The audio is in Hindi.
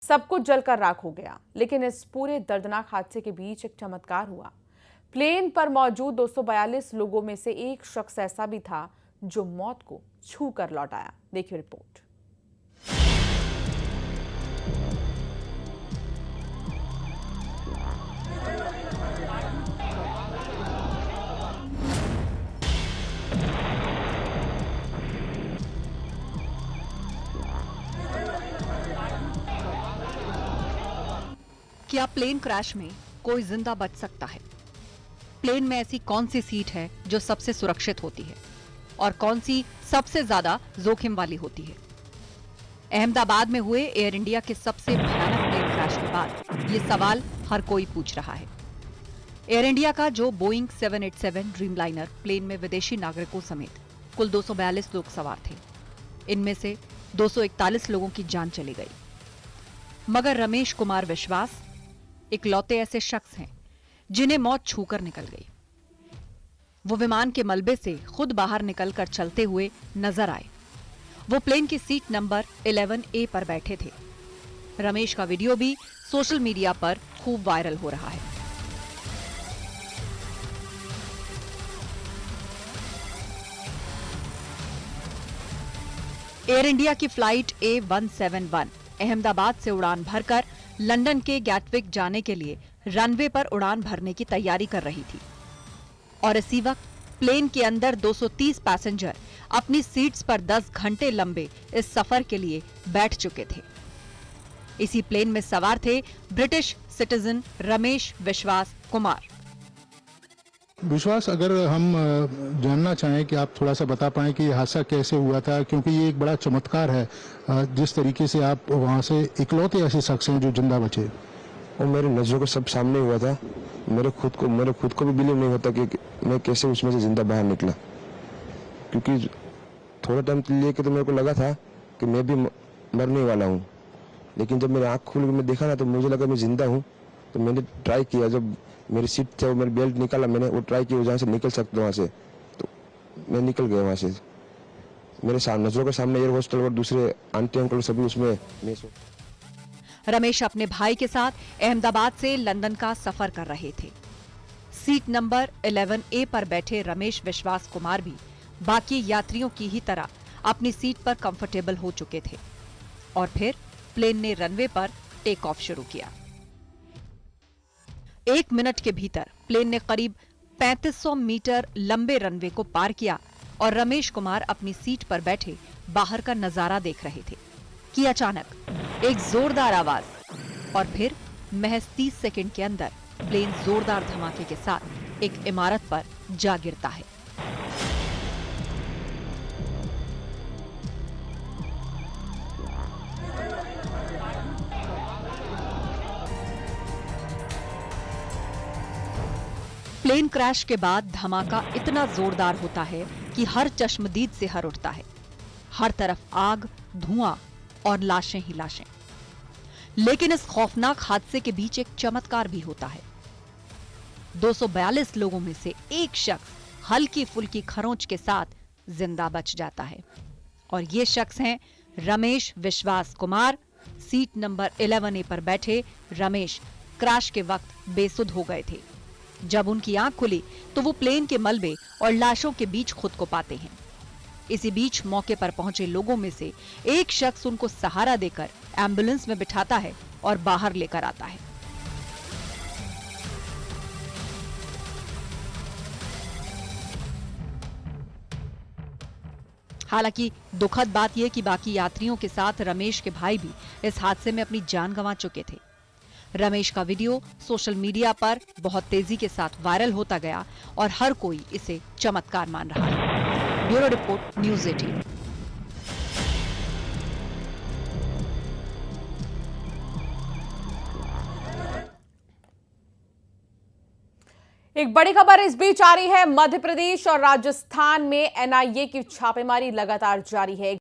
सब कुछ जलकर राख हो गया। लेकिन इस पूरे दर्दनाक हादसे के बीच एक चमत्कार हुआ। प्लेन पर मौजूद 242 लोगों में से एक शख्स ऐसा भी था जो मौत को छू कर लौट आया। देखिए रिपोर्ट। क्या प्लेन क्रैश में कोई जिंदा बच सकता है? प्लेन में ऐसी कौन सी सीट है जो सबसे सुरक्षित होती है और कौन सी सबसे ज्यादा जोखिम वाली होती है? अहमदाबाद में हुए एयर इंडिया के सबसे भयानक प्लेन क्रैश के बाद ये सवाल हर कोई पूछ रहा है। एयर इंडिया का जो बोइंग 787 ड्रीमलाइनर प्लेन में विदेशी नागरिकों समेत कुल 242 लोग सवार थे। इनमें से 241 लोगों की जान चली गई, मगर रमेश कुमार विश्वास इकलौते ऐसे शख्स हैं जिन्हें मौत छूकर निकल गई। वो विमान के मलबे से खुद बाहर निकलकर चलते हुए नजर आए। वो प्लेन की सीट नंबर 11A पर बैठे थे। रमेश का वीडियो भी सोशल मीडिया पर खूब वायरल हो रहा है। एयर इंडिया की फ्लाइट A171 अहमदाबाद से उड़ान भरकर लंदन के गैटविक जाने के लिए रनवे पर उड़ान भरने की तैयारी कर रही थी और इसी वक्त प्लेन के अंदर 230 पैसेंजर अपनी सीट्स पर 10 घंटे लंबे इस सफर के लिए बैठ चुके थे। इसी प्लेन में सवार थे ब्रिटिश सिटीजन रमेश विश्वास कुमार। विश्वास, अगर हम जानना चाहें कि आप थोड़ा सा बता पाएं कि ये हादसा कैसे हुआ था, क्योंकि ये एक बड़ा चमत्कार है जिस तरीके से आप वहां से इकलौते ऐसे शख्स हैं जो जिंदा बचे। और मेरे नजरों के सब सामने हुआ था। मेरे खुद को भी बिलीव नहीं होता कि मैं कैसे उसमें से जिंदा बाहर निकला, क्योंकि थोड़ा टाइम लिए के तो मेरे को लगा था कि मैं भी मरने वाला हूँ, लेकिन जब मेरी आँख खुल के मैं देखा ना तो मुझे लगा मैं जिंदा हूँ। तो मैंने ट्राई किया, जब मेरी सीट थे मेरी बेल्ट निकाला, मैंने वो ट्राई किया जहाँ से निकल सकते वहाँ से, तो मैं निकल गया वहाँ से। मेरे नजरों के सामने एयर होस्टल और दूसरे आंटी अंकल सभी उसमें। रमेश अपने भाई के साथ अहमदाबाद से लंदन का सफर कर रहे थे। सीट नंबर 11A पर बैठे रमेश विश्वास कुमार भी बाकी यात्रियों की ही तरह अपनी सीट पर कंफर्टेबल हो चुके थे और फिर प्लेन ने रनवे पर टेक ऑफ शुरू किया। 1 मिनट के भीतर प्लेन ने करीब 3500 मीटर लंबे रनवे को पार किया और रमेश कुमार अपनी सीट पर बैठे बाहर का नजारा देख रहे थे कि अचानक एक जोरदार आवाज और फिर महज 30 सेकंड के अंदर प्लेन जोरदार धमाके के साथ एक इमारत पर जा गिरता है। प्लेन क्रैश के बाद धमाका इतना जोरदार होता है कि हर चश्मदीद से हर उठता है। हर तरफ आग, धुआं और लाशें ही लाशें। लेकिन इस खौफनाक हादसे के बीच एक चमत्कार भी होता है। 242 लोगों में से एक शख्स हल्की फुल्की खरोंच के साथ जिंदा बच जाता है और ये शख्स हैं रमेश विश्वास कुमार। सीट नंबर 11A पर बैठे रमेश क्रैश के वक्त बेसुध हो गए थे। जब उनकी आंख खुली तो वो प्लेन के मलबे और लाशों के बीच खुद को पाते हैं। इसी बीच मौके पर पहुंचे लोगों में से एक शख्स उनको सहारा देकर एम्बुलेंस में बिठाता है और बाहर लेकर आता है। हालांकि दुखद बात यह कि बाकी यात्रियों के साथ रमेश के भाई भी इस हादसे में अपनी जान गंवा चुके थे। रमेश का वीडियो सोशल मीडिया पर बहुत तेजी के साथ वायरल होता गया और हर कोई इसे चमत्कार मान रहा है। Bureau report, news 18। एक बड़ी खबर इस बीच आ रही है। मध्य प्रदेश और राजस्थान में एनआईए की छापेमारी लगातार जारी है।